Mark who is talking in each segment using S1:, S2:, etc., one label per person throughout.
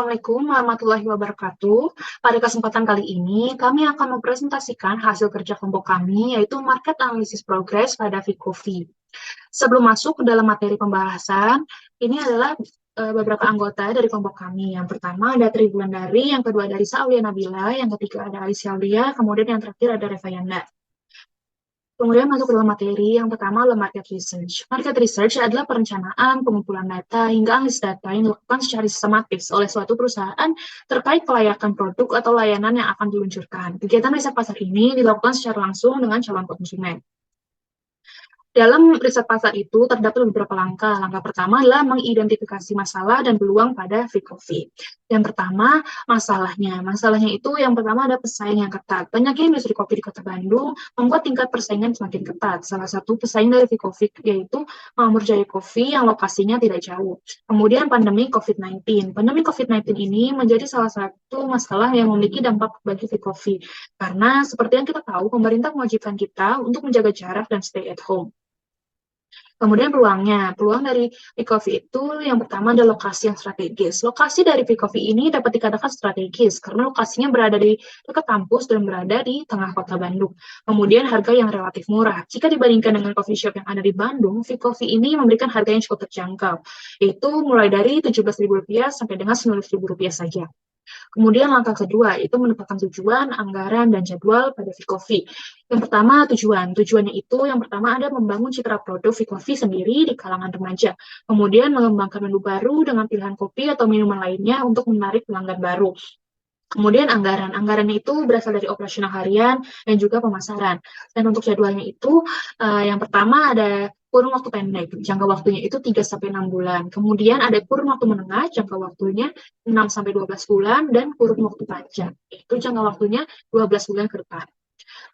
S1: Assalamualaikum warahmatullahi wabarakatuh. Pada kesempatan kali ini, kami akan mempresentasikan hasil kerja kelompok kami, yaitu Market Analysis Progress pada Vcoffee. Sebelum masuk ke dalam materi pembahasan, ini adalah beberapa anggota dari kelompok kami. Yang pertama ada Tri Wulandari, yang kedua ada Risa Aulia Nabila, yang ketiga ada Alicia Aulia, kemudian yang terakhir ada Revayanda. Kemudian masuk ke dalam materi, yang pertama adalah market research. Market research adalah perencanaan, pengumpulan data, hingga analisis data yang dilakukan secara sistematis oleh suatu perusahaan terkait kelayakan produk atau layanan yang akan diluncurkan. Kegiatan riset pasar ini dilakukan secara langsung dengan calon konsumen. Dalam riset pasar itu terdapat beberapa langkah. Langkah pertama adalah mengidentifikasi masalah dan peluang pada Vcoffee. Yang pertama, masalahnya. Masalahnya itu yang pertama ada pesaing yang ketat. Banyaknya industri kopi di Kota Bandung membuat tingkat persaingan semakin ketat. Salah satu pesaing dari Vcoffee yaitu Makmur Jaya Coffee yang lokasinya tidak jauh. Kemudian pandemi COVID-19. Pandemi COVID-19 ini menjadi salah satu masalah yang memiliki dampak bagi Vcoffee. Karena seperti yang kita tahu, pemerintah mewajibkan kita untuk menjaga jarak dan stay at home. Kemudian peluangnya, peluang dari Vcoffee itu yang pertama ada lokasi yang strategis. Lokasi dari Vcoffee ini dapat dikatakan strategis karena lokasinya berada di dekat kampus dan berada di tengah kota Bandung. Kemudian harga yang relatif murah. Jika dibandingkan dengan coffee shop yang ada di Bandung, Vcoffee ini memberikan harga yang cukup terjangkau, yaitu mulai dari Rp17.000 sampai dengan Rp19.000 saja. Kemudian langkah kedua itu menetapkan tujuan, anggaran, dan jadwal pada Vcoffee. Yang pertama tujuan. Tujuannya itu yang pertama ada membangun citra produk Vcoffee sendiri di kalangan remaja. Kemudian mengembangkan menu baru dengan pilihan kopi atau minuman lainnya untuk menarik pelanggan baru. Kemudian anggaran. Anggarannya itu berasal dari operasional harian dan juga pemasaran. Dan untuk jadwalnya itu yang pertama ada kurun waktu pendek, jangka waktunya itu 3-6 bulan. Kemudian ada kurun waktu menengah, jangka waktunya 6-12 bulan, dan kurun waktu panjang, itu jangka waktunya 12 bulan ke depan.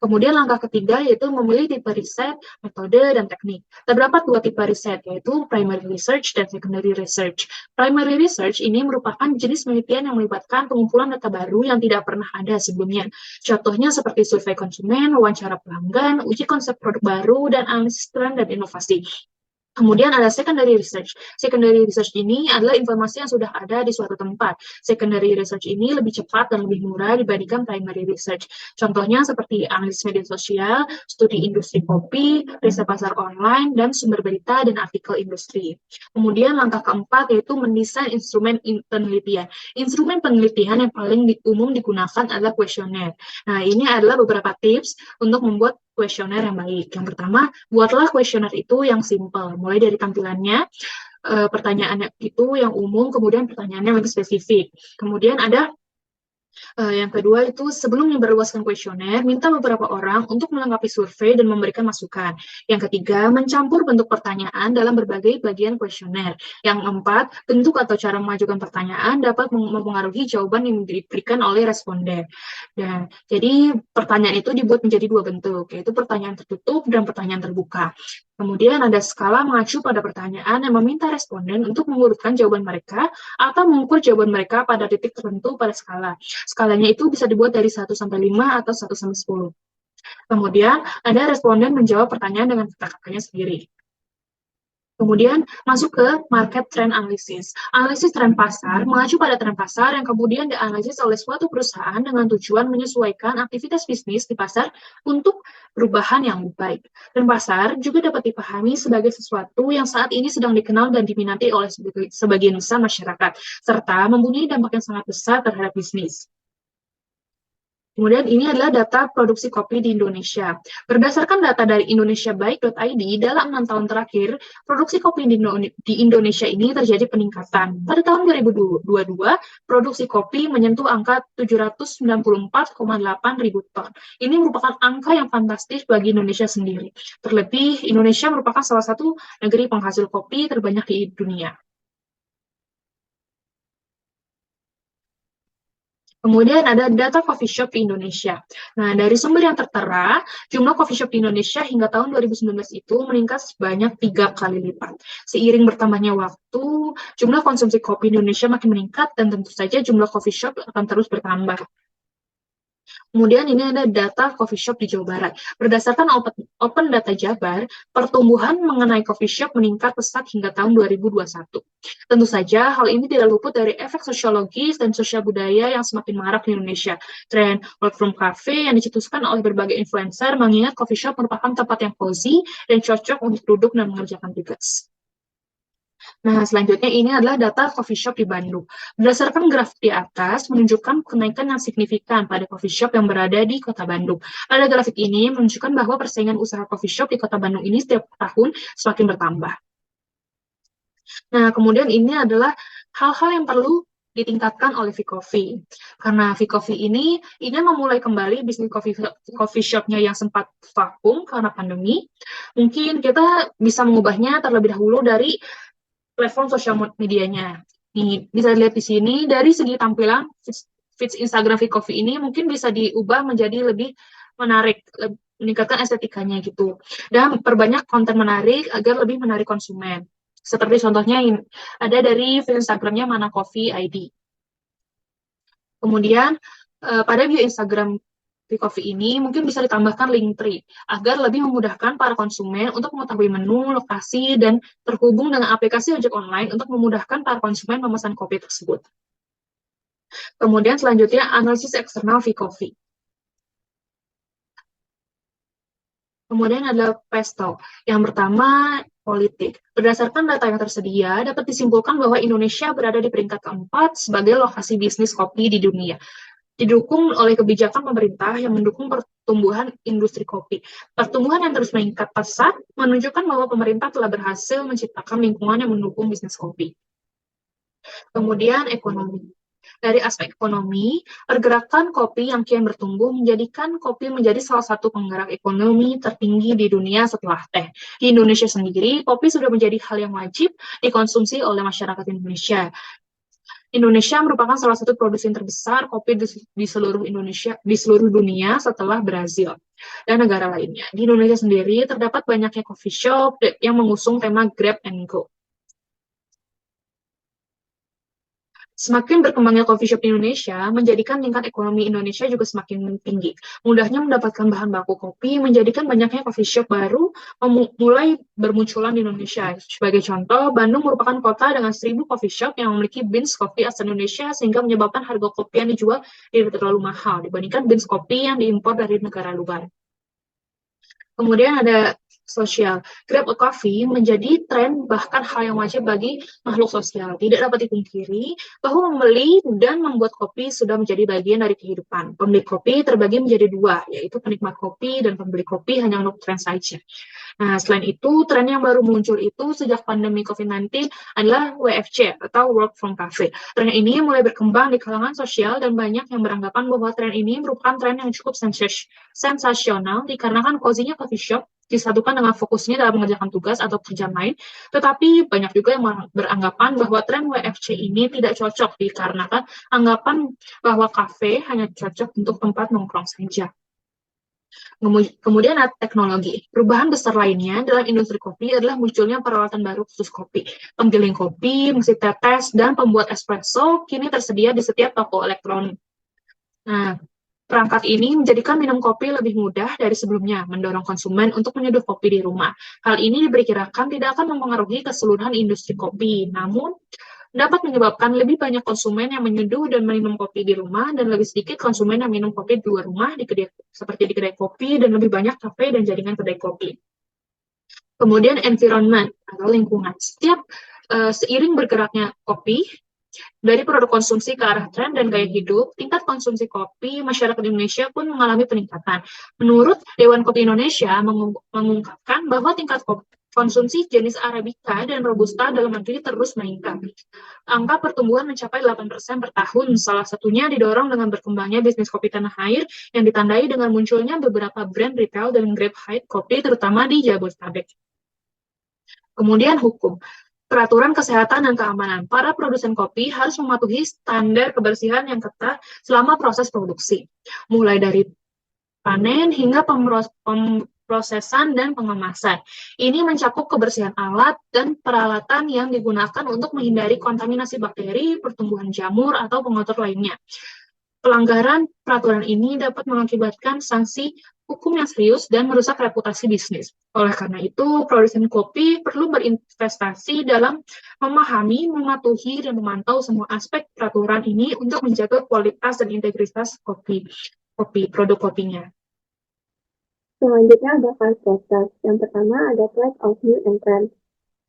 S1: Kemudian langkah ketiga yaitu memilih tipe riset, metode, dan teknik. Terdapat dua tipe riset, yaitu primary research dan secondary research. Primary research ini merupakan jenis penelitian yang melibatkan pengumpulan data baru yang tidak pernah ada sebelumnya. Contohnya seperti survei konsumen, wawancara pelanggan, uji konsep produk baru, dan analisis tren dan inovasi. Kemudian ada secondary research. Secondary research ini adalah informasi yang sudah ada di suatu tempat. Secondary research ini lebih cepat dan lebih murah dibandingkan primary research. Contohnya seperti analisis media sosial, studi industri kopi, riset pasar online, dan sumber berita dan artikel industri. Kemudian langkah keempat yaitu mendesain instrumen penelitian. Instrumen penelitian yang paling umum digunakan adalah kuesioner. Nah, ini adalah beberapa tips untuk membuat kuesioner yang baik. Yang pertama, buatlah kuesioner itu yang simple. Mulai dari tampilannya, pertanyaannya itu yang umum, kemudian pertanyaannya lebih spesifik. Kemudian ada yang kedua itu sebelum menyebarluaskan kuesioner, minta beberapa orang untuk melengkapi survei dan memberikan masukan. Yang ketiga, mencampur bentuk pertanyaan dalam berbagai bagian kuesioner. Yang keempat, bentuk atau cara mengajukan pertanyaan dapat mempengaruhi jawaban yang diberikan oleh responden. Dan jadi pertanyaan itu dibuat menjadi dua bentuk, yaitu pertanyaan tertutup dan pertanyaan terbuka. Kemudian ada skala mengacu pada pertanyaan yang meminta responden untuk mengurutkan jawaban mereka atau mengukur jawaban mereka pada titik tertentu pada skala. Skalanya itu bisa dibuat dari 1-5 atau 1-10. Kemudian ada responden menjawab pertanyaan dengan kata-katanya sendiri. Kemudian masuk ke market trend analysis. Analisis tren pasar mengacu pada tren pasar yang kemudian dianalisis oleh suatu perusahaan dengan tujuan menyesuaikan aktivitas bisnis di pasar untuk perubahan yang lebih baik. Tren pasar juga dapat dipahami sebagai sesuatu yang saat ini sedang dikenal dan diminati oleh sebagian besar masyarakat, serta mempunyai dampak yang sangat besar terhadap bisnis. Kemudian ini adalah data produksi kopi di Indonesia. Berdasarkan data dari indonesiabaik.id, dalam 6 tahun terakhir, produksi kopi di Indonesia ini terjadi peningkatan. Pada tahun 2022, produksi kopi menyentuh angka 794,8 ribu ton. Ini merupakan angka yang fantastis bagi Indonesia sendiri. Terlebih, Indonesia merupakan salah satu negeri penghasil kopi terbanyak di dunia. Kemudian ada data coffee shop di Indonesia. Nah, dari sumber yang tertera, jumlah coffee shop di Indonesia hingga tahun 2019 itu meningkat sebanyak 3 kali lipat. Seiring bertambahnya waktu, jumlah konsumsi kopi di Indonesia makin meningkat dan tentu saja jumlah coffee shop akan terus bertambah. Kemudian ini ada data coffee shop di Jawa Barat. Berdasarkan Open Data Jabar, pertumbuhan mengenai coffee shop meningkat pesat hingga tahun 2021. Tentu saja hal ini tidak luput dari efek sosiologis dan sosial budaya yang semakin marak di Indonesia. Tren work from cafe yang dicetuskan oleh berbagai influencer mengingat coffee shop merupakan tempat yang cozy dan cocok untuk duduk dan mengerjakan tugas. Nah, selanjutnya ini adalah data coffee shop di Bandung. Berdasarkan grafik di atas, menunjukkan kenaikan yang signifikan pada coffee shop yang berada di Kota Bandung. Pada grafik ini menunjukkan bahwa persaingan usaha coffee shop di Kota Bandung ini setiap tahun semakin bertambah. Nah, kemudian ini adalah hal-hal yang perlu ditingkatkan oleh V-Coffee. Karena V-Coffee ini ingin memulai kembali bisnis coffee shop-nya yang sempat vakum karena pandemi. Mungkin kita bisa mengubahnya terlebih dahulu dari platform sosial medianya. Nih, bisa dilihat di sini, dari segi tampilan, feeds Instagram Feed Coffee ini mungkin bisa diubah menjadi lebih menarik, meningkatkan estetikanya gitu. Dan perbanyak konten menarik agar lebih menarik konsumen. Seperti contohnya ini, ada dari feed Instagramnya Mana Coffee ID. Kemudian, pada bio Instagram Coffee ini mungkin bisa ditambahkan link tree agar lebih memudahkan para konsumen untuk mengetahui menu, lokasi, dan terhubung dengan aplikasi ojek online untuk memudahkan para konsumen memesan kopi tersebut. Kemudian selanjutnya analisis eksternal V-Coffee. Kemudian ada Pesto. Yang pertama, politik. Berdasarkan data yang tersedia, dapat disimpulkan bahwa Indonesia berada di peringkat keempat sebagai lokasi bisnis kopi di dunia, didukung oleh kebijakan pemerintah yang mendukung pertumbuhan industri kopi. Pertumbuhan yang terus meningkat pesat menunjukkan bahwa pemerintah telah berhasil menciptakan lingkungan yang mendukung bisnis kopi. Kemudian ekonomi. Dari aspek ekonomi, pergerakan kopi yang kian bertumbuh menjadikan kopi menjadi salah satu penggerak ekonomi tertinggi di dunia setelah teh. Di Indonesia sendiri, kopi sudah menjadi hal yang wajib dikonsumsi oleh masyarakat Indonesia. Indonesia merupakan salah satu produsen terbesar kopi di seluruh dunia setelah Brazil dan negara lainnya. Di Indonesia sendiri terdapat banyaknya coffee shop yang mengusung tema Grab and Go. Semakin berkembangnya coffee shop di Indonesia menjadikan tingkat ekonomi Indonesia juga semakin tinggi. Mudahnya mendapatkan bahan baku kopi menjadikan banyaknya coffee shop baru mulai bermunculan di Indonesia. Sebagai contoh, Bandung merupakan kota dengan 1.000 coffee shop yang memiliki beans kopi asal Indonesia sehingga menyebabkan harga kopi yang dijual tidak terlalu mahal dibandingkan beans kopi yang diimpor dari negara luar. Kemudian ada sosial. Grab a Coffee menjadi tren bahkan hal yang wajib bagi makhluk sosial. Tidak dapat dipungkiri bahwa membeli dan membuat kopi sudah menjadi bagian dari kehidupan. Pembeli kopi terbagi menjadi dua, yaitu penikmat kopi dan pembeli kopi hanya untuk tren saja. Nah, selain itu, tren yang baru muncul itu sejak pandemi COVID-19 adalah WFC atau Work from Cafe. Tren ini mulai berkembang di kalangan sosial dan banyak yang beranggapan bahwa tren ini merupakan tren yang cukup sensasional dikarenakan cozy-nya coffee shop disatukan dengan fokusnya dalam mengerjakan tugas atau pekerjaan lain, tetapi banyak juga yang beranggapan bahwa tren WFC ini tidak cocok dikarenakan anggapan bahwa kafe hanya cocok untuk tempat nongkrong saja. Kemudian ada teknologi. Perubahan besar lainnya dalam industri kopi adalah munculnya peralatan baru khusus kopi. Penggiling kopi, mesin tetes, dan pembuat espresso kini tersedia di setiap toko elektronik. Nah, perangkat ini menjadikan minum kopi lebih mudah dari sebelumnya, mendorong konsumen untuk menyeduh kopi di rumah. Hal ini diperkirakan tidak akan mempengaruhi keseluruhan industri kopi, namun dapat menyebabkan lebih banyak konsumen yang menyeduh dan minum kopi di rumah dan lebih sedikit konsumen yang minum kopi di luar rumah seperti di kedai kopi dan lebih banyak kafe dan jaringan kedai kopi. Kemudian environment atau lingkungan. Seiring bergeraknya kopi dari produk konsumsi ke arah tren dan gaya hidup, tingkat konsumsi kopi masyarakat Indonesia pun mengalami peningkatan. Menurut Dewan Kopi Indonesia mengungkapkan bahwa tingkat konsumsi jenis Arabica dan Robusta dalam negeri terus meningkat. Angka pertumbuhan mencapai 8% per tahun, salah satunya didorong dengan berkembangnya bisnis kopi tanah air yang ditandai dengan munculnya beberapa brand retail dan Grab High kopi terutama di Jabodetabek. Kemudian hukum. Peraturan kesehatan dan keamanan. Para produsen kopi harus mematuhi standar kebersihan yang ketat selama proses produksi, mulai dari panen hingga pemrosesan dan pengemasan. Ini mencakup kebersihan alat dan peralatan yang digunakan untuk menghindari kontaminasi bakteri, pertumbuhan jamur, atau pengotor lainnya. Pelanggaran peraturan ini dapat mengakibatkan sanksi hukum yang serius dan merusak reputasi bisnis. Oleh karena itu, produsen kopi perlu berinvestasi dalam memahami, mematuhi, dan memantau semua aspek peraturan ini untuk menjaga kualitas dan integritas produk kopinya.
S2: Selanjutnya ada five factors. Yang pertama ada threat of new entrants.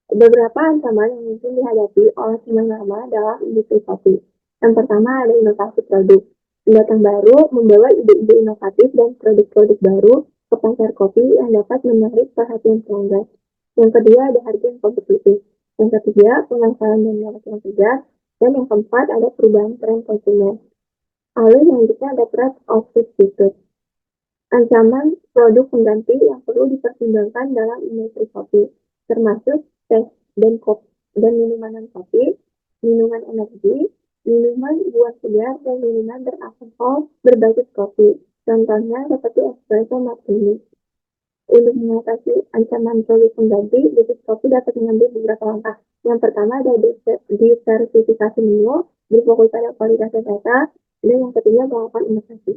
S2: Beberapa ancaman yang mungkin dihadapi oleh penyelenggara dalam industri kopi. Yang pertama ada inovasi produk. Pendatang baru membawa ide-ide inovatif dan produk-produk baru ke pasar kopi yang dapat menarik perhatian pelanggan. Yang kedua ada harga yang kompetitif. Yang ketiga pemasaran dan merek yang tegas. Dan yang keempat ada perubahan tren konsumen. Lalu selanjutnya ada threat of substitute. Ancaman produk pengganti yang perlu dipertimbangkan dalam industri kopi, termasuk teh dan minuman kopi, minuman energi, minuman buah segar, dan minuman beralkohol berbasis kopi. Contohnya seperti espresso martini. Untuk mengatasi ancaman produk pengganti, bisnis kopi dapat mengambil beberapa langkah. Yang pertama ada diversifikasi menu, berfokus pada kualitas data, dan yang ketiga melakukan inovasi.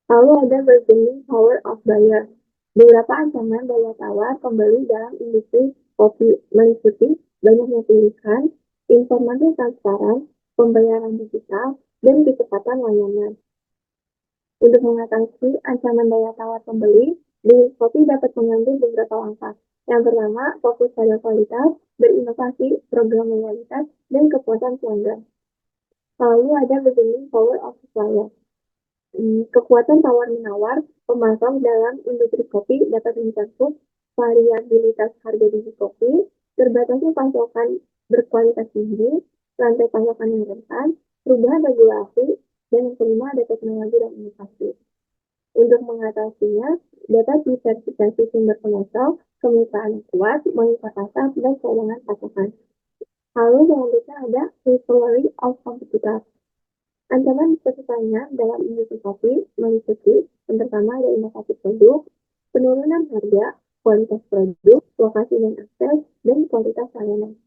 S2: Lalu ada bargaining power of buyer. Beberapa ancaman daya tawar pembeli dalam industri kopi meliputi banyaknya pilihan, informasi transparan, pembayaran digital, dan kecepatan layanan. Untuk mengatasi ancaman daya tawar pembeli, bisnis kopi dapat mengambil beberapa langkah. Yang pertama, fokus pada kualitas, berinovasi, program loyalitas, dan kepuasan pelanggan. Lalu ada bargaining power of supplier. Kekuatan tawar-menawar pemasok dalam industri kopi dapat mencakup variabilitas harga biji kopi, terbatasnya pasokan berkualitas tinggi, rantai pasokan yang rentan, perubahan regulasi, dan yang kelima ada teknologi dan inovasi. Untuk mengatasinya, dapat diversifikasi sumber pemasok, kemitraan kuat, monitor pasar, dan cadangan pasokan. Lalu selanjutnya ada rivalry of competitors. Ancaman persaingan dalam industri kopi meliputi yang pertama ada inovasi produk, penurunan harga, kualitas produk, lokasi dan akses, dan kualitas layanan.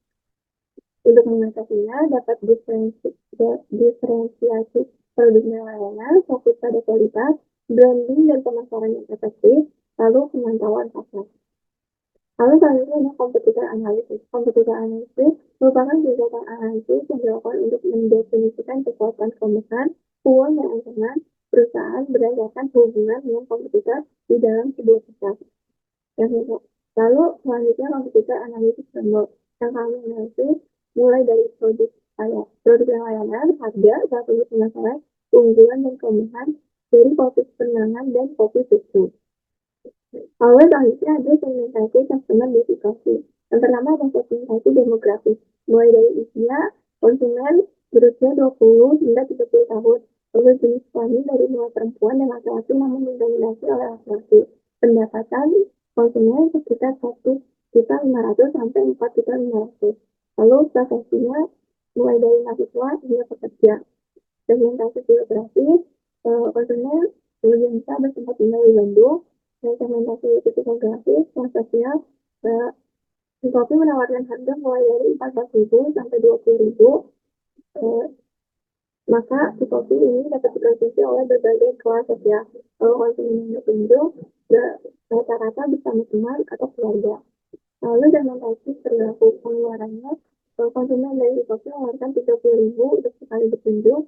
S2: Untuk mengatasinya dapat diferensiasi produk dan layanan, fokus pada kualitas, branding dan pemasaran yang efektif, lalu pemantauan pasar. Lalu selanjutnya ada kompetitor analisis. Kompetitor analisis merupakan kegiatan analisis yang dilakukan untuk mendefinisikan kekuatan kelemahan, peluang dan ancaman perusahaan berdasarkan hubungan dengan kompetitor di dalam sebuah pasar. Lalu selanjutnya kompetitor analisis framework yang kami analisis mulai dari produk dan layanan, harga, strategi pemasaran, keunggulan dan kelemahan dari kopi penangan dan kopi susu. Lalu selanjutnya ada segmentasi customer diversifikasi. Yang pertama ada segmentasi demografis, mulai dari usia konsumen berusia 20 hingga 30 tahun. Lalu jenis kelamin dari mulai perempuan dan laki-laki namun didominasi oleh laki-laki. Pendapatan konsumen sekitar 1.500.000 sampai 4.500.000. Lalu profesinya mulai dari mahasiswa hingga pekerja. Segmentasi geografis, konsumen lebih bisa bertempat tinggal di Bandung. Dan segmentasi psikografis yang sosial, kopi menawarkan harga mulai dari 14.000 sampai 20.000. Maka kopi ini dapat dikonsumsi oleh berbagai kelas sosial. Lalu konsumen yang berkunjung rata-rata bersama teman atau keluarga. Lalu segmentasi perilaku pengeluarannya, konsumen dari kopi mengeluarkan 30.000 untuk sekali berkunjung.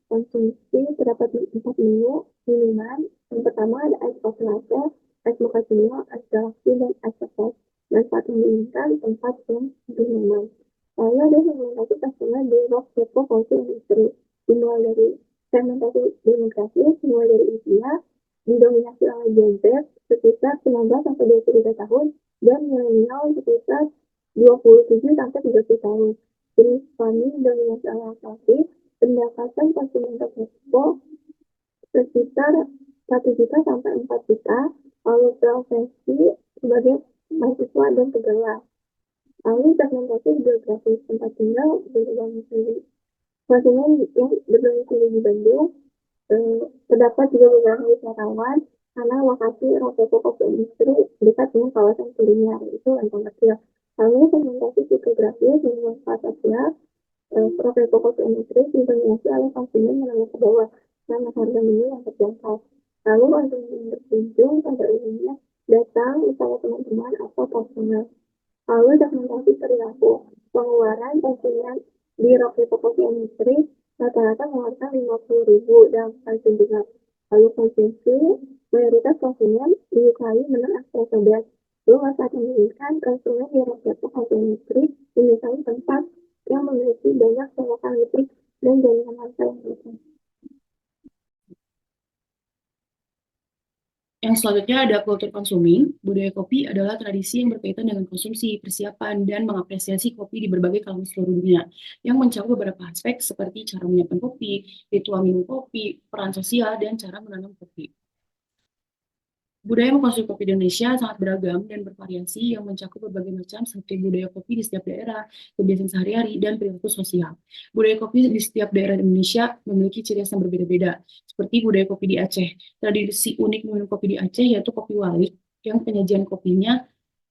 S2: Konsumsi terdapat 4 menu minuman. Yang pertama ada es kopi latte, es mochaccino, es galaxy, dan es coklat. Manfaat menginginkan tempat yang nyaman. Lalu ada segmentasi customer di rock kepo kopi industri. Dimulai dari segmentasi demografis, dimulai dari usia, didominasi oleh Gen Z sekitar 19 sampai 23 tahun, dan milenial sekitar 27 sampai 30 tahun. Jenis kelamin didominasi oleh laki-laki. Pendapatan konsumen terkepo sekitar 1 juta sampai 4 juta, lalu profesi sebagai mahasiswa dan pegawai. Lalu segmentasi geografis tempat tinggal berdomisili. Konsumen yang berdomisili di Bandung, terdapat juga beberapa wisatawan karena lokasi Rokepo Kopi Industri dekat dengan kawasan kuliner, itu yang kecil. Lalu segmentasi psikografis dengan kelas sosial, Profil Coffee Industry didominasi oleh konsumen menengah ke bawah karena harga menu yang terjangkau. Lalu konsumen berkunjung pada umumnya datang bersama teman-teman atau personal. Lalu segmentasi perilaku. Pengeluaran konsumen di Rocky Coffee Industry rata-rata mengeluarkan 50.000 dalam sekali kunjungan. Lalu konsumsi, mayoritas konsumen menyukai menu espresso bed. Lalu masa menginginkan konsumen di Rocky Coffee Industry menyukai tempat yang memiliki banyak solokan listrik dan jaringan wifi yang rutin.
S3: Yang selanjutnya ada kultur consuming. Budaya kopi adalah tradisi yang berkaitan dengan konsumsi, persiapan, dan mengapresiasi kopi di berbagai kalangan seluruh dunia, yang mencakup beberapa aspek seperti cara menyiapkan kopi, ritual minum kopi, peran sosial, dan cara menanam kopi. Budaya mengkonsumsi kopi di Indonesia sangat beragam dan bervariasi yang mencakup berbagai macam seperti budaya kopi di setiap daerah, kebiasaan sehari-hari, dan perilaku sosial. Budaya kopi di setiap daerah di Indonesia memiliki ciri khas yang berbeda-beda, seperti budaya kopi di Aceh. Tradisi unik minum kopi di Aceh yaitu kopi walik, yang penyajian kopinya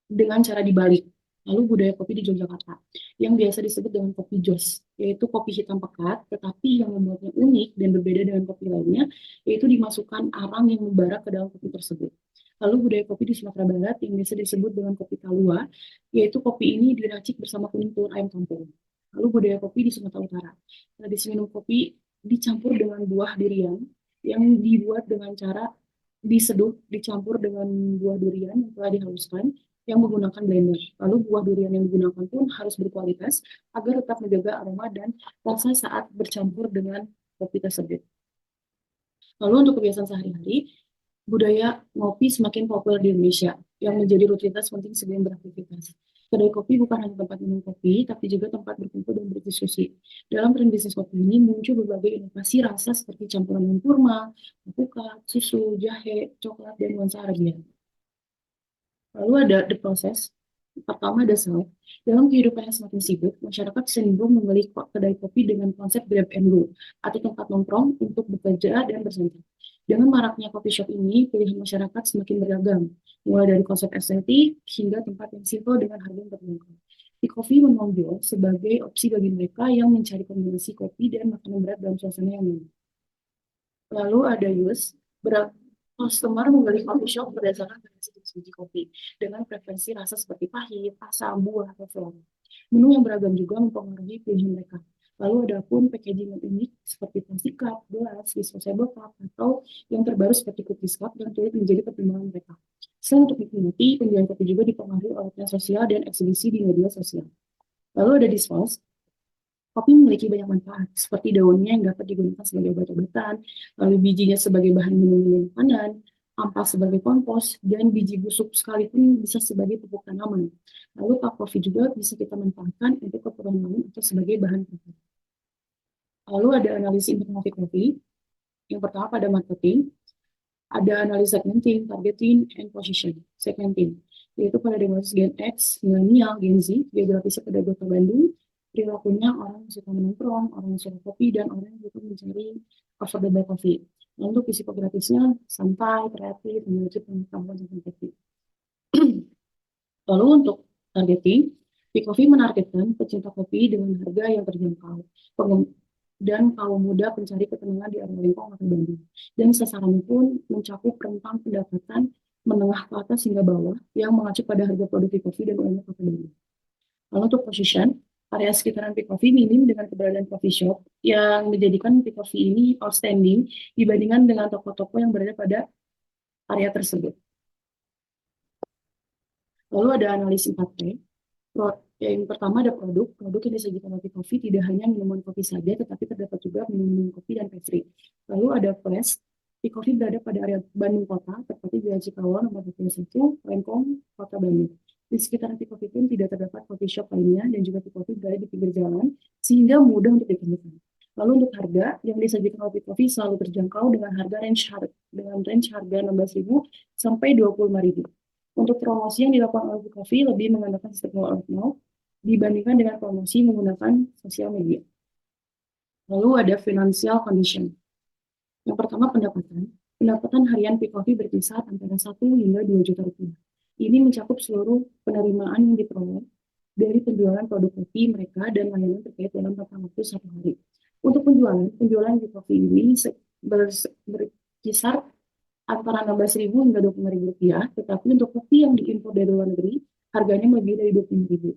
S3: dengan cara dibalik. Lalu budaya kopi di Yogyakarta, yang biasa disebut dengan kopi jos, yaitu kopi hitam pekat, tetapi yang membuatnya unik dan berbeda dengan kopi lainnya, yaitu dimasukkan arang yang membara ke dalam kopi tersebut. Lalu budaya kopi di Sumatera Barat yang biasa disebut dengan kopi talua, yaitu kopi ini diracik bersama kuning telur ayam kampung. Lalu budaya kopi di Sumatera Utara. Tradisi minum kopi dicampur dengan buah durian yang dibuat dengan cara diseduh, dicampur dengan buah durian yang telah dihaluskan yang menggunakan blender. Lalu buah durian yang digunakan pun harus berkualitas agar tetap menjaga aroma dan rasa saat bercampur dengan kopi tersebut. Lalu untuk kebiasaan sehari-hari, budaya ngopi semakin populer di Indonesia, yang menjadi rutinitas penting sebelum beraktivitas. Kedai kopi bukan hanya tempat minum kopi, tapi juga tempat berkumpul dan berdiskusi. Dalam tren bisnis kopi ini muncul berbagai inovasi rasa seperti campuran minum kurma, alpukat, susu, jahe, coklat, dan nuansa Arabian. Lalu ada the process. Pertama ada self. Dalam kehidupan yang semakin sibuk, masyarakat cenderung memilih kedai kopi dengan konsep grab and go, atau tempat nongkrong untuk bekerja dan bersantai. Dengan maraknya coffee shop ini, pilihan masyarakat semakin beragam, mulai dari konsep estetik hingga tempat yang simpel dengan harga yang terjangkau. Tea coffee menonjol sebagai opsi bagi mereka yang mencari kombinasi kopi dan makanan berat dalam suasana yang nyaman. Lalu ada use, customer memilih coffee shop berdasarkan preferensi jenis biji kopi, dengan preferensi rasa seperti pahit, asam, buah, atau floral. Menu yang beragam juga mempengaruhi pilihan mereka. Lalu ada pun packaging yang unik seperti plastik cup, gelas, disposable cup, atau yang terbaru seperti cookies cup yang turut menjadi pertimbangan mereka. Selain untuk dinikmati, penjualan kopi juga dipengaruhi oleh tren sosial dan eksibisi di media sosial. Lalu ada dispose. Kopi memiliki banyak manfaat, seperti daunnya yang dapat digunakan sebagai obat-obatan, lalu bijinya sebagai bahan minum makanan, ampas sebagai kompos, dan biji busuk sekalipun bisa sebagai pupuk tanaman. Lalu cup kopi juga bisa kita manfaatkan untuk keperluan lain atau sebagai bahan pupuk. Lalu ada analisis informasi kopi. Yang pertama pada marketing, ada analisis segmenting, targeting, and position. Segmenting, yaitu pada demografis Gen X, milenial, Gen Z, geografisnya pada Kota Bandung, perilakunya orang yang suka menongkrong, orang yang suka kopi, dan orang yang suka mencari affordable coffee. Untuk psikografisnya santai, kreatif, memiliki pengetahuan tentang kopi. Lalu untuk targeting, Tea Coffee menargetkan pecinta kopi dengan harga yang terjangkau dan kaum muda pencari ketenangan di area lingkung atau Bandung. Dan sasaran pun mencakup rentang pendapatan menengah ke atas hingga bawah yang mengacu pada harga produk Tea Coffee dan UMR Kota Bandung. Lalu untuk position, area sekitaran Tea Coffee minim dengan keberadaan coffee shop yang menjadikan Tea Coffee ini outstanding dibandingkan dengan toko-toko yang berada pada area tersebut. Lalu ada analisis 4P. Yang pertama ada produk yang disajikan oleh Tea Coffee tidak hanya minuman kopi saja, tetapi terdapat juga minuman kopi dan pastry. Lalu ada place. Tea Coffee berada pada area Bandung Kota, tepatnya di Cikawang nomor 21, Lengkong, Kota Bandung. Di sekitar Tea Coffee pun tidak terdapat coffee shop lainnya dan juga Tea Coffee berada di pinggir jalan, sehingga mudah untuk ditemukan. Lalu untuk harga yang disajikan oleh Tea Coffee selalu terjangkau dengan range harga 16.000 sampai 25.000. Untuk promosi yang dilakukan oleh Tea Coffee lebih mengandalkan sistem word of mouth dibandingkan dengan promosi menggunakan sosial media. Lalu ada financial condition. Yang pertama pendapatan. Pendapatan harian Tea Coffee berkisar antara 1 hingga 2 juta rupiah. Ini mencakup seluruh penerimaan yang diperoleh dari penjualan produk kopi mereka dan layanan terkait dalam rentang waktu 1 hari. Untuk penjualan di kopi ini berkisar antara 16.000 hingga 25.000 rupiah, tetapi untuk kopi yang diimpor dari luar negeri, harganya lebih dari 25.000.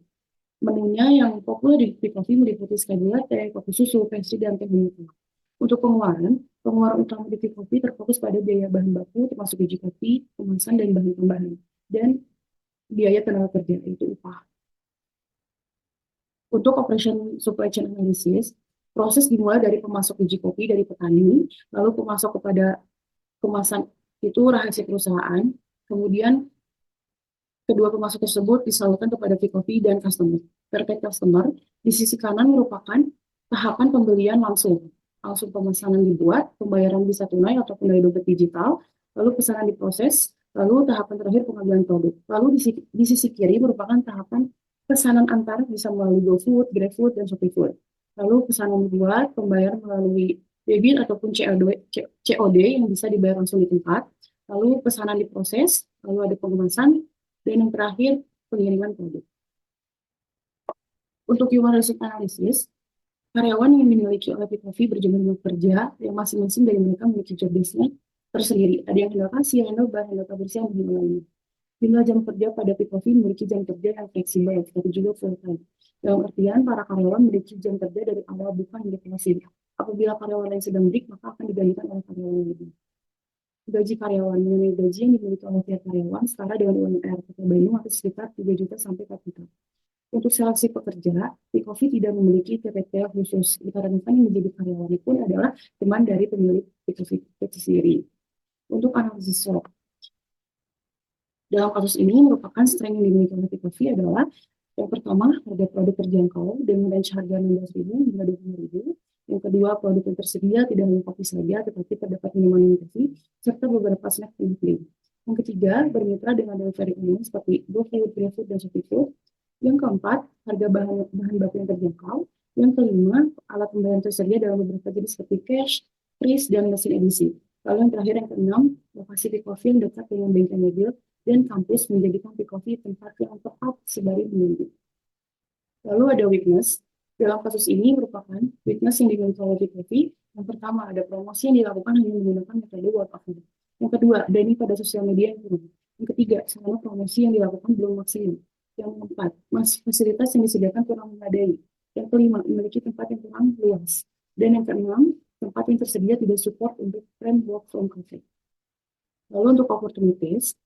S3: Menunya yang populer di Coffee meliputi sky latte, kopi susu, pastry, dan teh bonito. Untuk pengeluaran utama di Coffee terfokus pada biaya bahan baku, termasuk biji kopi, kemasan, dan bahan tambahan, dan biaya tenaga kerja, yaitu upah. Untuk operation supply chain analysis, proses dimulai dari pemasok biji kopi dari petani, lalu pemasok kepada kemasan itu rahasia perusahaan, kemudian kedua pemasok tersebut disalurkan kepada Coffee dan customer. Terkait customer, di sisi kanan merupakan tahapan pembelian langsung pemesanan dibuat, pembayaran bisa tunai ataupun dari dompet digital, lalu pesanan diproses, lalu tahapan terakhir pengambilan produk. Lalu di sisi kiri merupakan tahapan pesanan antar bisa melalui GoFood, GrabFood, dan ShopeeFood. Lalu pesanan dibuat, pembayaran melalui debit ataupun COD yang bisa dibayar langsung di tempat, lalu pesanan diproses, lalu ada pengemasan, dan yang terakhir, pengiriman produk. Untuk human resource analysis, karyawan yang dimiliki oleh Coffee berjumlah kerja yang masing-masing dari mereka memiliki job desk-nya tersendiri. Ada yang handle kasir, handle bar, handle kebersihan, dan yang lainnya. Jumlah jam kerja pada Coffee memiliki jam kerja yang fleksibel, tetapi juga full time. Dalam artian, para karyawan memiliki jam kerja dari awal buka hingga selesai. Apabila karyawan lain sedang break, maka akan digantikan oleh karyawan lain. Gaji karyawan mengenai gaji yang dimiliki oleh tiap karyawan setara dengan UMR Kota Bandung atau sekitar 3 juta sampai 4 juta. Untuk seleksi pekerja, Coffee tidak memiliki kriteria khusus, dikarenakan yang menjadi karyawan pun adalah teman dari pemilik Coffee itu sendiri. Untuk analisis SWOT, dalam kasus ini merupakan strength yang dimiliki oleh Coffee adalah yang pertama, harga produk terjangkau dengan range harga 16.000 hingga 20.000. Yang kedua, produk yang tersedia tidak hanya kopi saja, tetapi terdapat minuman kopi, serta beberapa snack pilihan. Yang ketiga, bermitra dengan delivery online seperti GoFood, GrabFood, dan ShopeeFood. Yang keempat, harga bahan baku yang terjangkau. Yang kelima, alat pembayaran tersedia dalam beberapa jenis seperti cash, kris, dan mesin edisi. Lalu yang terakhir, yang keenam, lokasi Coffee yang dekat dengan bengkel mobil dan kampus menjadikan Coffee tempat yang tepat sembari menunggu. Lalu ada weakness. Dalam kasus ini merupakan weakness yang dimiliki oleh Coffee. Yang pertama, ada promosi yang dilakukan hanya menggunakan metode word of mouth. Yang kedua, dana pada sosial media yang kurang. Yang ketiga, sarana promosi yang dilakukan belum maksimal. Yang keempat, fasilitas yang disediakan kurang memadai. Yang kelima, memiliki tempat yang kurang luas. Dan yang keenam, tempat yang tersedia tidak support untuk trend work from cafe. Lalu untuk opportunities,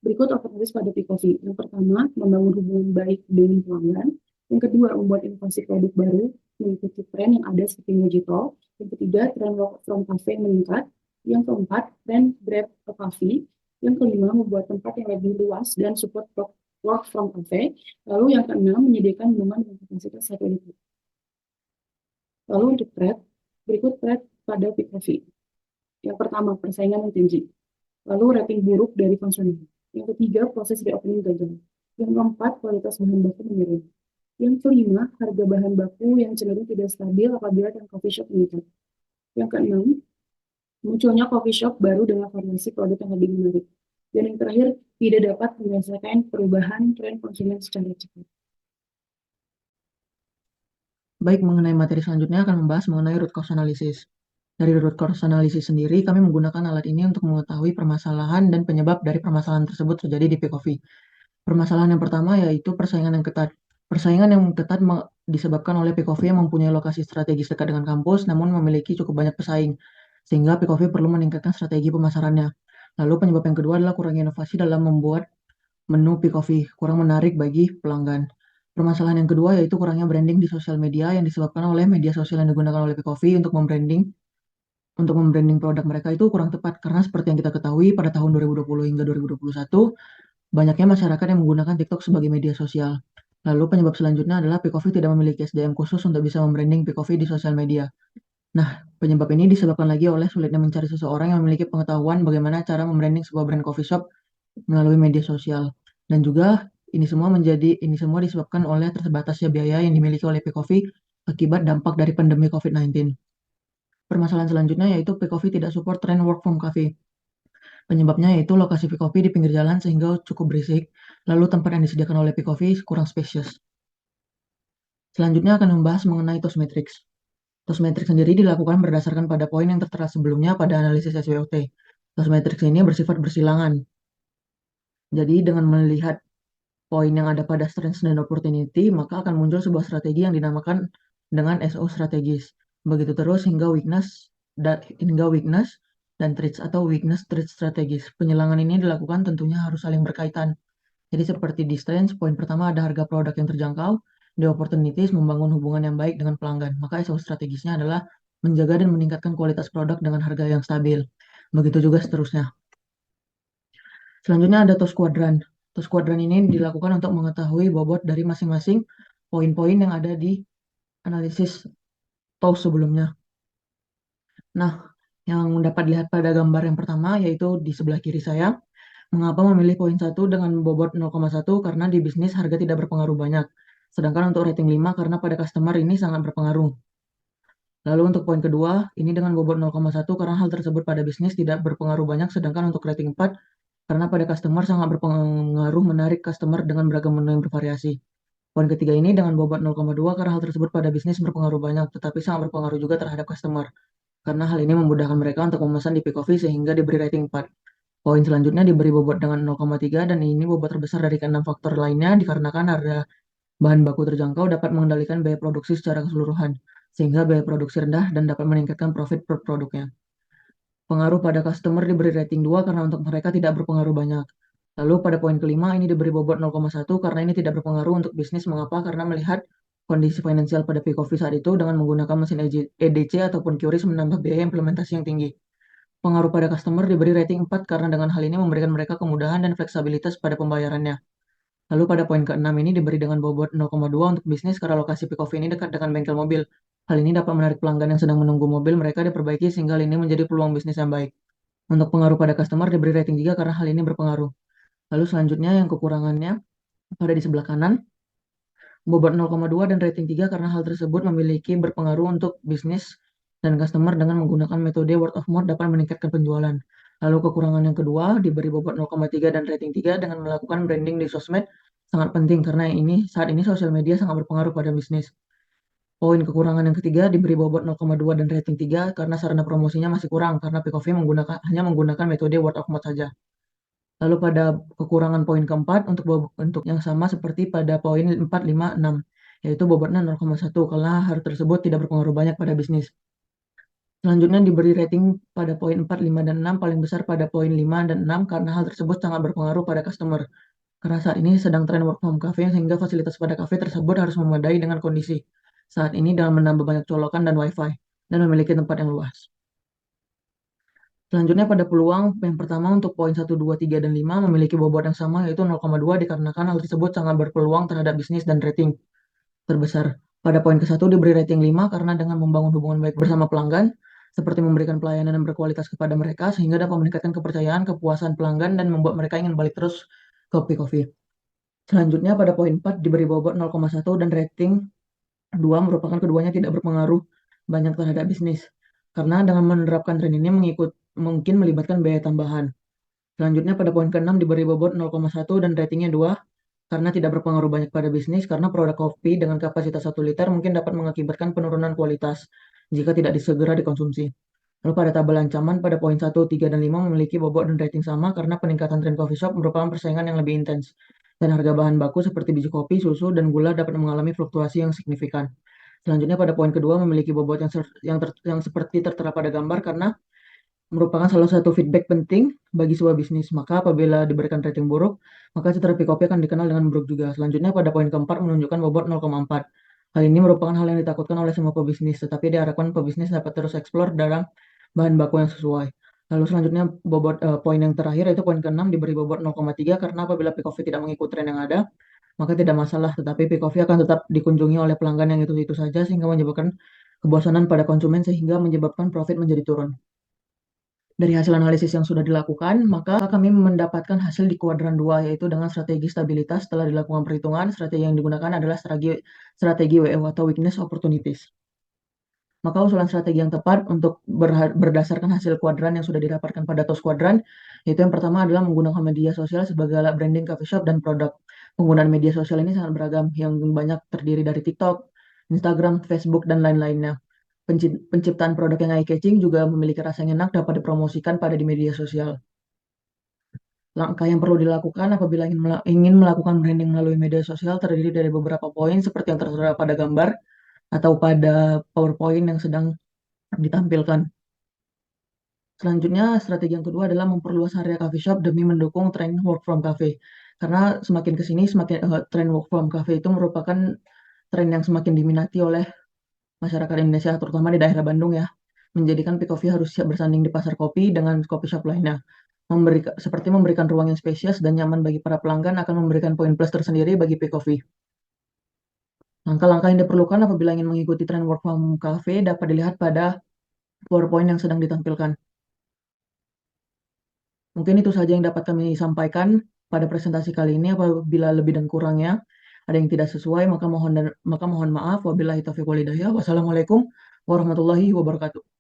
S3: berikut opportunities pada Coffee. Yang pertama, membangun hubungan baik dengan pelanggan. Yang kedua, membuat inovasi produk baru, mengikuti tren yang ada seperti digital. Yang ketiga, tren work from cafe meningkat. Yang keempat, tren grab ke cafe. Yang kelima, membuat tempat yang lebih luas dan support work from cafe. Lalu yang keenam, menyediakan minuman dengan kapasitas 1 liter. Lalu untuk thread, berikut thread pada Coffee. Yang pertama, persaingan yang tinggi. Lalu rating buruk dari konsumen. Yang ketiga, proses reopening gagal. Yang keempat, kualitas bahan baku menurun. Yang kelima, harga bahan baku yang cenderung tidak stabil apabila tren coffee shop meningkat. Yang keenam, munculnya coffee shop baru dengan variasi produk yang lebih menarik. Dan yang terakhir, tidak dapat menyelesaikan perubahan tren konsumen secara cepat.
S4: Baik, mengenai materi selanjutnya akan membahas mengenai root cause analysis. Dari root cause analysis sendiri, kami menggunakan alat ini untuk mengetahui permasalahan dan penyebab dari permasalahan tersebut terjadi di Coffee. Permasalahan yang pertama yaitu persaingan yang ketat. Persaingan yang ketat disebabkan oleh Coffee yang mempunyai lokasi strategis dekat dengan kampus, namun memiliki cukup banyak pesaing, sehingga Coffee perlu meningkatkan strategi pemasarannya. Lalu penyebab yang kedua adalah kurangnya inovasi dalam membuat menu Coffee, kurang menarik bagi pelanggan. Permasalahan yang kedua yaitu kurangnya branding di sosial media yang disebabkan oleh media sosial yang digunakan oleh Coffee untuk membranding produk mereka itu kurang tepat, karena seperti yang kita ketahui pada tahun 2020 hingga 2021, banyaknya masyarakat yang menggunakan TikTok sebagai media sosial. Lalu penyebab selanjutnya adalah Coffee tidak memiliki SDM khusus untuk bisa membranding Coffee di sosial media. Nah, penyebab ini disebabkan lagi oleh sulitnya mencari seseorang yang memiliki pengetahuan bagaimana cara membranding sebuah brand coffee shop melalui media sosial. Dan juga ini semua disebabkan oleh terbatasnya biaya yang dimiliki oleh Coffee akibat dampak dari pandemi COVID-19. Permasalahan selanjutnya yaitu Coffee tidak support trend work from cafe. Penyebabnya yaitu lokasi P-Coffee di pinggir jalan sehingga cukup berisik, lalu tempat yang disediakan oleh P-Coffee kurang spesies. Selanjutnya akan membahas mengenai TOS Matrix. TOS Matrix sendiri dilakukan berdasarkan pada poin yang tertera sebelumnya pada analisis SWOT. TOS Matrix ini bersifat bersilangan. Jadi dengan melihat poin yang ada pada strength dan opportunity, maka akan muncul sebuah strategi yang dinamakan dengan SO strategis. Begitu terus hingga weakness dan threats atau weakness threat strategis. Penyelangan ini dilakukan tentunya harus saling berkaitan. Jadi seperti di strength, poin pertama ada harga produk yang terjangkau, di opportunities membangun hubungan yang baik dengan pelanggan. Maka SO strategisnya adalah menjaga dan meningkatkan kualitas produk dengan harga yang stabil. Begitu juga seterusnya. Selanjutnya ada TOS Quadrant. TOS Quadrant ini dilakukan untuk mengetahui bobot dari masing-masing poin-poin yang ada di analisis TOS sebelumnya. Nah, yang dapat dilihat pada gambar yang pertama yaitu di sebelah kiri saya. Mengapa memilih poin 1 dengan bobot 0,1? Karena di bisnis harga tidak berpengaruh banyak. Sedangkan untuk rating 5 karena pada customer ini sangat berpengaruh. Lalu untuk poin kedua, ini dengan bobot 0,1 karena hal tersebut pada bisnis tidak berpengaruh banyak. Sedangkan untuk rating 4 karena pada customer sangat berpengaruh menarik customer dengan beragam menu yang bervariasi. Poin ketiga ini dengan bobot 0,2 karena hal tersebut pada bisnis berpengaruh banyak, tetapi sangat berpengaruh juga terhadap customer. Karena hal ini memudahkan mereka untuk memesan di P-Coffee sehingga diberi rating 4. Poin selanjutnya diberi bobot dengan 0,3 dan ini bobot terbesar dari ke-6 faktor lainnya dikarenakan harga bahan baku terjangkau dapat mengendalikan biaya produksi secara keseluruhan, sehingga biaya produksi rendah dan dapat meningkatkan profit per produknya. Pengaruh pada customer diberi rating 2 karena untuk mereka tidak berpengaruh banyak. Lalu pada poin kelima ini diberi bobot 0,1 karena ini tidak berpengaruh untuk bisnis. Mengapa? Karena melihat kondisi finansial pada P-Coffee saat itu dengan menggunakan mesin EDC ataupun QRIS menambah biaya implementasi yang tinggi. Pengaruh pada customer diberi rating 4 karena dengan hal ini memberikan mereka kemudahan dan fleksibilitas pada pembayarannya. Lalu pada poin ke-6 ini diberi dengan bobot 0,2 untuk bisnis karena lokasi P-Coffee ini dekat dengan bengkel mobil. Hal ini dapat menarik pelanggan yang sedang menunggu mobil mereka diperbaiki sehingga hal ini menjadi peluang bisnis yang baik. Untuk pengaruh pada customer diberi rating 3 karena hal ini berpengaruh. Lalu selanjutnya yang kekurangannya pada di sebelah kanan, bobot 0,2 dan rating 3 karena hal tersebut memiliki berpengaruh untuk bisnis dan customer dengan menggunakan metode word of mouth dapat meningkatkan penjualan. Lalu kekurangan yang kedua diberi bobot 0,3 dan rating 3 dengan melakukan branding di sosmed sangat penting karena saat ini sosial media sangat berpengaruh pada bisnis. Poin kekurangan yang ketiga diberi bobot 0,2 dan rating 3 karena sarana promosinya masih kurang karena P-Coffee hanya menggunakan metode word of mouth saja. Lalu pada kekurangan poin keempat untuk yang sama seperti pada poin 4, 5, 6, yaitu bobotnya 0,1 karena hal tersebut tidak berpengaruh banyak pada bisnis. Selanjutnya diberi rating pada poin 4, 5, dan 6 paling besar pada poin 5 dan 6 karena hal tersebut sangat berpengaruh pada customer. Karena saat ini sedang tren work from cafe sehingga fasilitas pada kafe tersebut harus memadai dengan kondisi saat ini dalam menambah banyak colokan dan wifi dan memiliki tempat yang luas. Selanjutnya pada peluang, yang pertama untuk poin 1, 2, 3, dan 5 memiliki bobot yang sama yaitu 0,2 dikarenakan hal tersebut sangat berpeluang terhadap bisnis dan rating terbesar. Pada poin ke-1 diberi rating 5 karena dengan membangun hubungan baik bersama pelanggan, seperti memberikan pelayanan yang berkualitas kepada mereka sehingga dapat meningkatkan kepercayaan, kepuasan pelanggan, dan membuat mereka ingin balik terus ke P-Coffee. Selanjutnya pada poin 4 diberi bobot 0,1 dan rating 2 merupakan keduanya tidak berpengaruh banyak terhadap bisnis. Karena dengan menerapkan tren ini mungkin melibatkan biaya tambahan. Selanjutnya pada poin ke-6 diberi bobot 0,1 dan ratingnya 2 karena tidak berpengaruh banyak pada bisnis karena produk kopi dengan kapasitas 1 liter mungkin dapat mengakibatkan penurunan kualitas jika tidak segera dikonsumsi. Lalu pada tabel ancaman pada poin 1, 3, dan 5 memiliki bobot dan rating sama karena peningkatan tren coffee shop merupakan persaingan yang lebih intens dan harga bahan baku seperti biji kopi, susu, dan gula dapat mengalami fluktuasi yang signifikan. Selanjutnya pada poin kedua memiliki bobot yang seperti tertera pada gambar karena merupakan salah satu feedback penting bagi sebuah bisnis. Maka apabila diberikan rating buruk, maka citra P-Coffee akan dikenal dengan buruk juga. Selanjutnya pada poin keempat menunjukkan bobot 0,4. Hal ini merupakan hal yang ditakutkan oleh semua pebisnis, tetapi diharapkan pebisnis dapat terus eksplor dalam bahan baku yang sesuai. Lalu selanjutnya poin yang terakhir yaitu poin ke-6 diberi bobot 0,3 karena apabila P-Coffee tidak mengikuti tren yang ada, maka tidak masalah, tetapi P-Coffee akan tetap dikunjungi oleh pelanggan yang itu-itu saja sehingga menyebabkan kebosanan pada konsumen sehingga menyebabkan profit menjadi turun. Dari hasil analisis yang sudah dilakukan, maka kami mendapatkan hasil di kuadran 2, yaitu dengan strategi stabilitas. Setelah dilakukan perhitungan, strategi yang digunakan adalah strategi WO atau Weakness Opportunities. Maka usulan strategi yang tepat untuk berdasarkan hasil kuadran yang sudah didapatkan pada TOS kuadran, yaitu yang pertama adalah menggunakan media sosial sebagai alat branding coffee shop dan produk. Penggunaan media sosial ini sangat beragam, yang banyak terdiri dari TikTok, Instagram, Facebook, dan lain-lainnya. Penciptaan produk yang eye-catching juga memiliki rasa yang enak dapat dipromosikan pada di media sosial. Langkah yang perlu dilakukan apabila ingin melakukan branding melalui media sosial terdiri dari beberapa poin seperti yang tertera pada gambar atau pada PowerPoint yang sedang ditampilkan. Selanjutnya, strategi yang kedua adalah memperluas area coffee shop demi mendukung tren work from cafe. Karena semakin ke sini, tren work from cafe itu merupakan tren yang semakin diminati oleh masyarakat Indonesia, terutama di daerah Bandung ya. Menjadikan Picoffee harus siap bersanding di pasar kopi dengan coffee shop lainnya. Seperti memberikan ruang yang spesies dan nyaman bagi para pelanggan akan memberikan poin plus tersendiri bagi Picoffee. Langkah-langkah yang diperlukan apabila ingin mengikuti tren work from cafe dapat dilihat pada PowerPoint yang sedang ditampilkan. Mungkin itu saja yang dapat kami sampaikan pada presentasi kali ini. Apabila lebih dan kurangnya ada yang tidak sesuai, maka mohon maaf. Wabillahi taufiq wal hidayah. Wassalamualaikum warahmatullahi wabarakatuh.